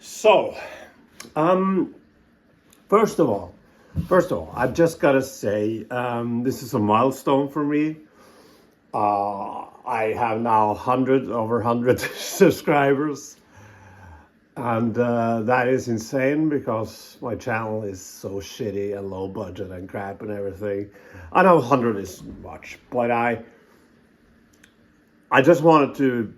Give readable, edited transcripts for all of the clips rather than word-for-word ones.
So, first of all, I've just got to say, this is a milestone for me. I have now over 100 subscribers, and that is insane because my channel is so shitty and low budget and crap and everything. I know 100 is much, but I just wanted to,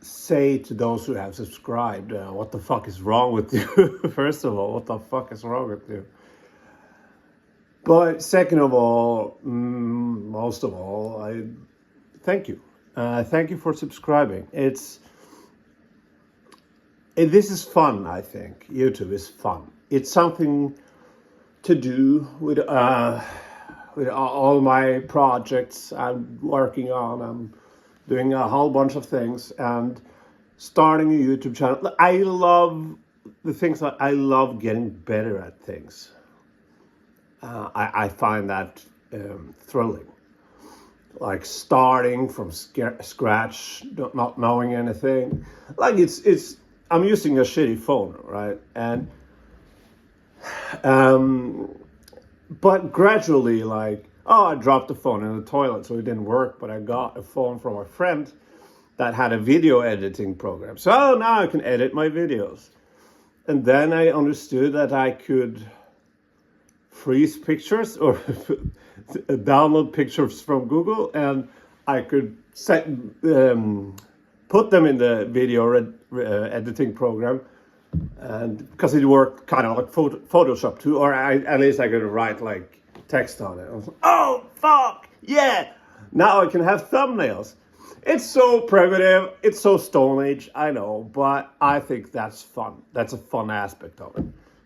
say to those who have subscribed, what the fuck is wrong with you? First of all, what the fuck is wrong with you? But second of all, most of all, I thank you. Thank you for subscribing. This is fun, I think. YouTube is fun. It's something to do with all my projects I'm working on. I'm doing a whole bunch of things and starting a YouTube channel. I love getting better at things. I find that thrilling. Like starting from scratch, not knowing anything. Like I'm using a shitty phone, right? And but gradually, I dropped the phone in the toilet, so it didn't work. But I got a phone from a friend that had a video editing program. So now I can edit my videos. And then I understood that I could freeze pictures or download pictures from Google, and I could put them in the video editing program, and because it worked kind of like Photoshop too, or at least I could write like text on it. I was like, oh fuck yeah! Now I can have thumbnails. It's so primitive, it's so Stone Age, I know, but I think that's fun. That's a fun aspect of it.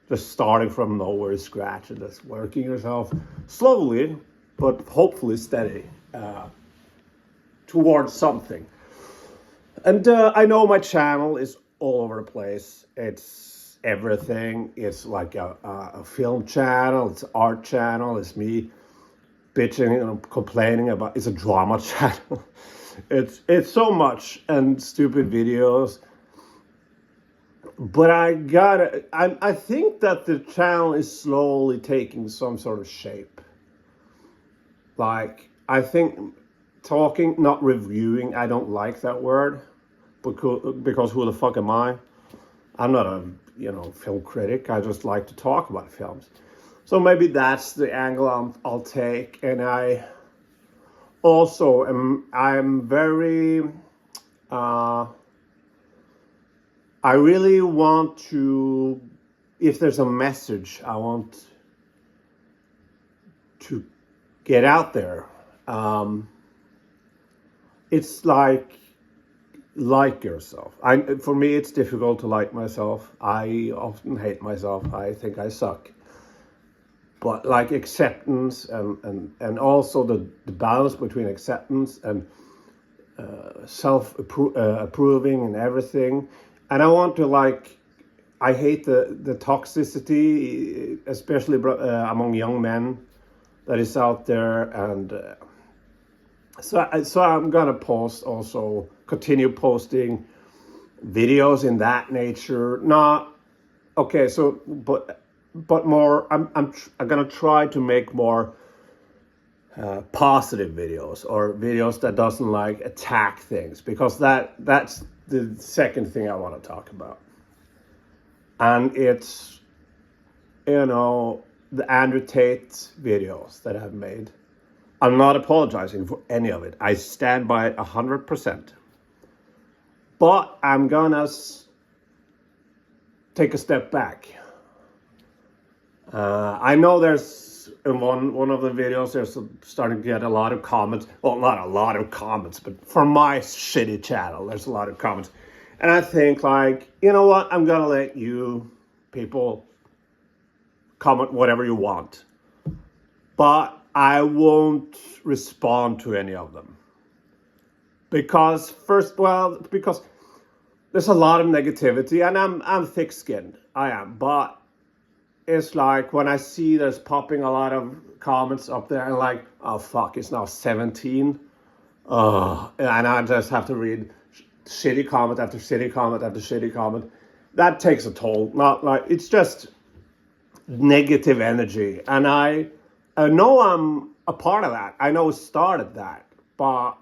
Just starting from nowhere, scratch, and just working yourself slowly, but hopefully steady, towards something. And I know my channel is all over the place. It's everything. It's like a film channel, it's an art channel, it's me bitching and complaining about, it's a drama channel. It's so much, and stupid videos. But I think that the channel is slowly taking some sort of shape. Like, I think talking, not reviewing, I don't like that word. Because who the fuck am I? I'm not a, film critic. I just like to talk about films. So maybe that's the angle I'll take. And I also I'm very... I really want to, if there's a message I want to get out there, it's like yourself. For me, it's difficult to like myself. I often hate myself. I think I suck. But like acceptance and also the balance between acceptance and self-approving and everything. And I want to I hate the toxicity, especially among young men that is out there. And so I'm going to continue posting videos in that nature. But more, I'm going to try to make more positive videos, or videos that doesn't attack things, because that's the second thing I want to talk about. And it's, the Andrew Tate videos that I've made. I'm not apologizing for any of it. I stand by it 100%. But I'm gonna take a step back. I know there's, in one of the videos, there's starting to get a lot of comments. Well, not a lot of comments, but from my shitty channel, there's a lot of comments. And I think, you know what? I'm going to let you people comment whatever you want. But I won't respond to any of them. Because there's a lot of negativity, and I'm thick-skinned. I am. But it's like when I see there's popping a lot of comments up there, and oh fuck, it's now 17. And I just have to read shitty comment after shitty comment after shitty comment. that takes a toll. Not like it's just negative energy, and I know I'm a part of that. I know it started that, but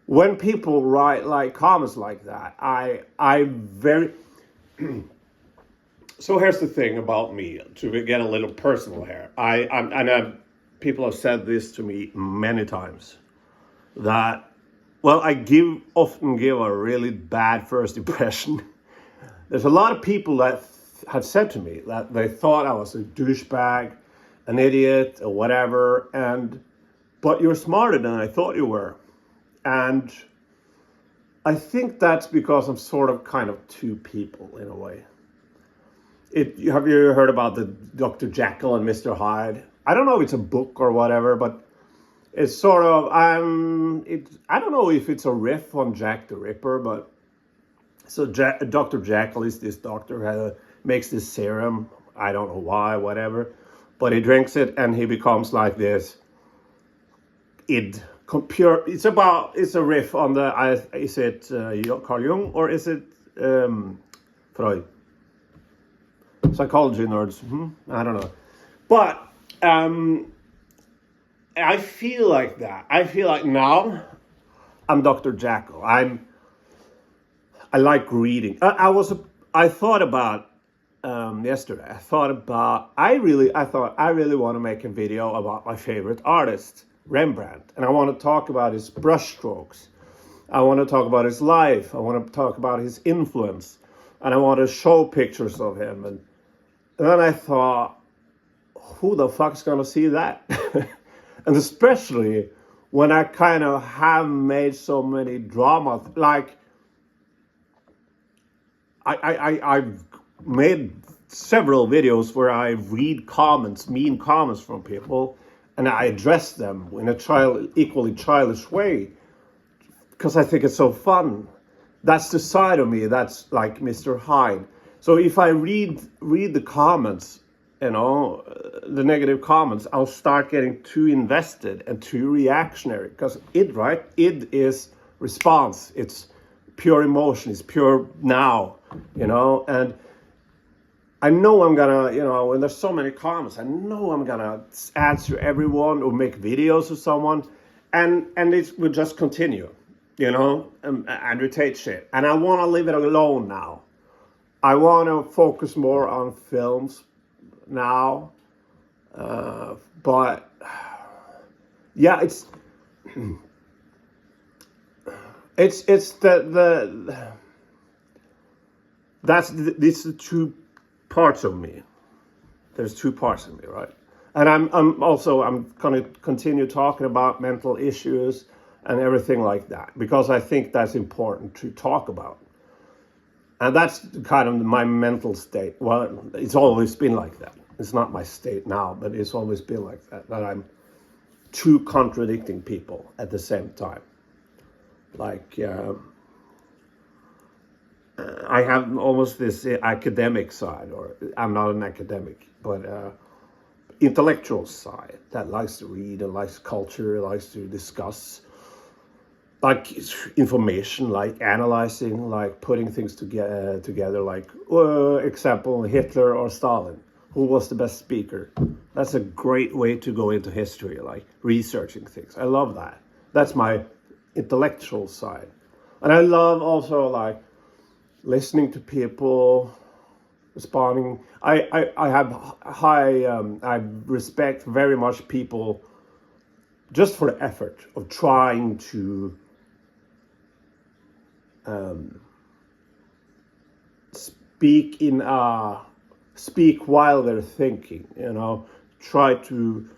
when people write like comments like that, I very. So here's the thing about me, to get a little personal here. People have said this to me many times, that, well, I often give a really bad first impression. There's a lot of people that had said to me that they thought I was a douchebag, an idiot, or whatever, but you're smarter than I thought you were. And I think that's because I'm sort of kind of two people in a way. Have you heard about the Dr. Jekyll and Mr. Hyde? I don't know if it's a book or whatever, but it's sort of, I don't know if it's a riff on Jack the Ripper, but so Dr. Jekyll is this doctor who makes this serum. I don't know why, whatever, but he drinks it and he becomes like this. It's a riff on is it Carl Jung or is it Freud? Psychology nerds, I don't know. But I feel like that. I feel like now I'm Dr. Jekyll. I like reading. I thought about yesterday. I thought I really want to make a video about my favorite artist, Rembrandt, and I want to talk about his brushstrokes. I want to talk about his life. I want to talk about his influence, and I want to show pictures of him. And then I thought, who the fuck's gonna see that? And especially when I kind of have made so many dramas, like I've made several videos where I read comments, mean comments from people, and I address them in a equally childish way, because I think it's so fun. That's the side of me that's like Mr. Hyde. So if I read the comments, the negative comments, I'll start getting too invested and too reactionary, because id is response. It's pure emotion. It's pure now, and I know I'm gonna, when there's so many comments, I know I'm gonna answer everyone or make videos of someone, and it will just continue, Andrew Tate shit. And I want to leave it alone now. I want to focus more on films now, but yeah, it's these are two parts of me. There's two parts of me, right? And I'm going to continue talking about mental issues and everything like that, because I think that's important to talk about. And that's kind of my mental state. Well, it's always been like that. It's not my state now, but it's always been like that I'm two contradicting people at the same time. Like, I have almost this academic side, or I'm not an academic, but intellectual side that likes to read and likes culture, likes to discuss, like information, like analyzing, like putting things together, like example, Hitler or Stalin. Who was the best speaker? That's a great way to go into history, like researching things. I love that. That's my intellectual side. And I love also like listening to people, responding. I have I respect very much people just for the effort of trying to speak while they're thinking, try to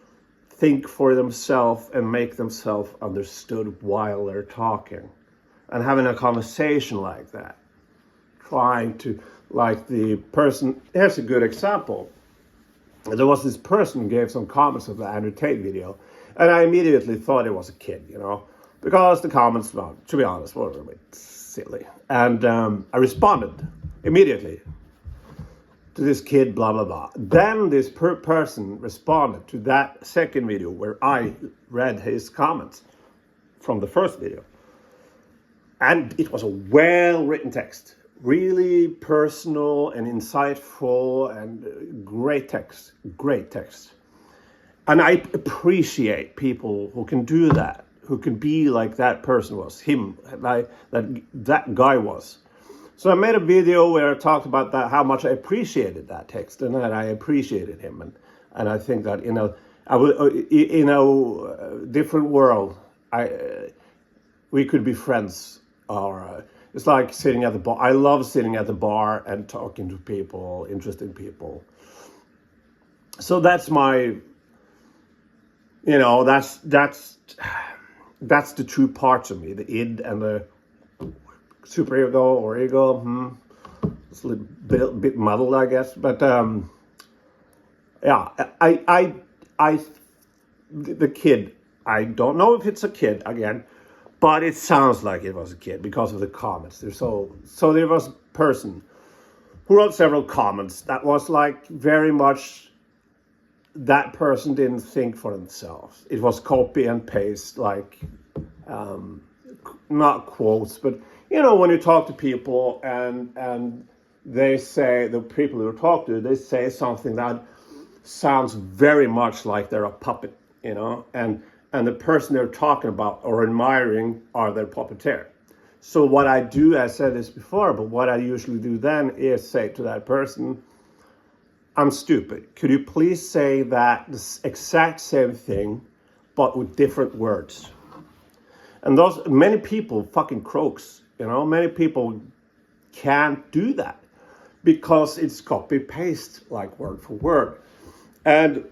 think for themselves and make themselves understood while they're talking, and having a conversation like that, trying to, like the person, here's a good example. There was this person who gave some comments of the Andrew Tate video, and I immediately thought it was a kid, because the comments, well, to be honest, were a bit silly. And I responded immediately to this kid, blah, blah, blah. Then this person responded to that second video where I read his comments from the first video. And it was a well-written text. really personal and insightful and great text, great text. And I appreciate people who can do that, who can be like that person was, him, like that guy was. So I made a video where I talked about that, how much I appreciated that text and that I appreciated him. And I think that in a different world, we could be friends. Or it's like sitting at the bar. I love sitting at the bar and talking to people, interesting people. So that's my, that's the two parts of me, the id and the superego or ego. It's a little bit muddled, I guess. But yeah, the kid, I don't know if it's a kid again, but it sounds like it was a kid because of the comments. So there was a person who wrote several comments that was like very much, that person didn't think for themselves. It was copy and paste, like not quotes, but when you talk to people and they say, the people you talk to, they say something that sounds very much like they're a puppet, and the person they're talking about or admiring are their puppeteer. So what I do, I said this before, but what I usually do then is say to that person, I'm stupid. Could you please say that the exact same thing, but with different words? And many people fucking croaks, many people can't do that because it's copy paste, like word for word. And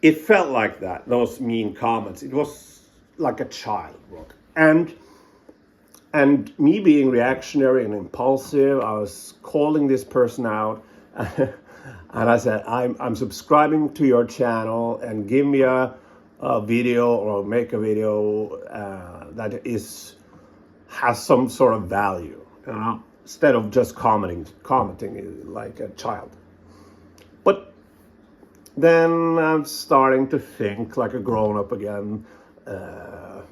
it felt like that, those mean comments. It was like a child wrote. And me being reactionary and impulsive, I was calling this person out. And I said, I'm subscribing to your channel and give me a video or make a video that has some sort of value, instead of just commenting like a child. But then I'm starting to think like a grown-up again,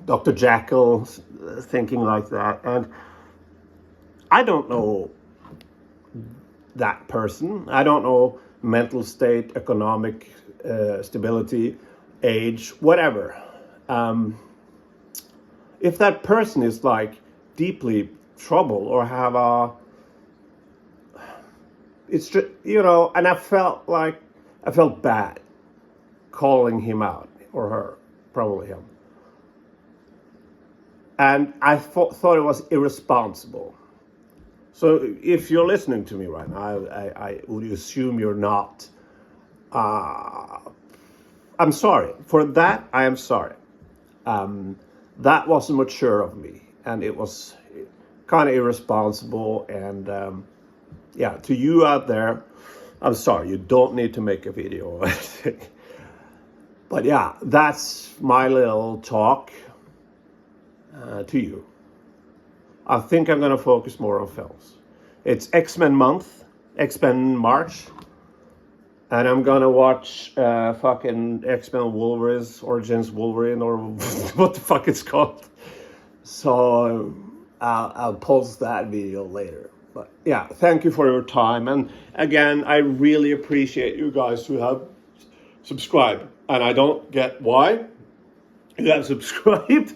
Dr. Jekyll, thinking like that. And I don't know that person. I don't know mental state, economic stability, age, whatever. If that person is like deeply troubled or have it's just, and I felt bad calling him out, or her, probably him. And I thought it was irresponsible. So if you're listening to me right now, I would assume you're not. I'm sorry. For that, I am sorry. That wasn't mature of me. And it was kind of irresponsible. And to you out there, I'm sorry. You don't need to make a video or anything. But yeah, that's my little talk to you. I think I'm going to focus more on films. It's X-Men month, X-Men March, and I'm going to watch fucking X-Men Wolverine's Origins Wolverine, or what the fuck it's called. So I'll post that video later. But yeah, thank you for your time. And again, I really appreciate you guys who have subscribed. And I don't get why you have subscribed,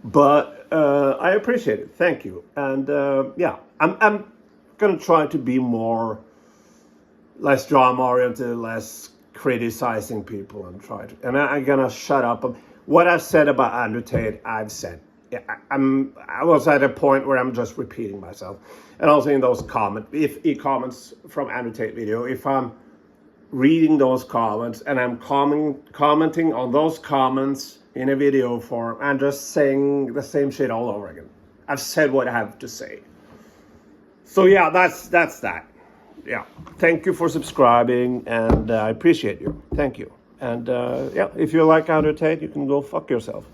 but I appreciate it. Thank you. And I'm going to try to be less drama-oriented, less criticizing people, and I'm going to shut up. What I've said about Andrew Tate, I've said. I was at a point where I'm just repeating myself. And also in those comments from Andrew Tate video, if I'm reading those comments and I'm commenting on those comments in a video form and just saying the same shit all over again. I've said what I have to say. So yeah, that's that. Yeah, thank you for subscribing, and I appreciate you. Thank you. And if you like Andrew Tate, you can go fuck yourself.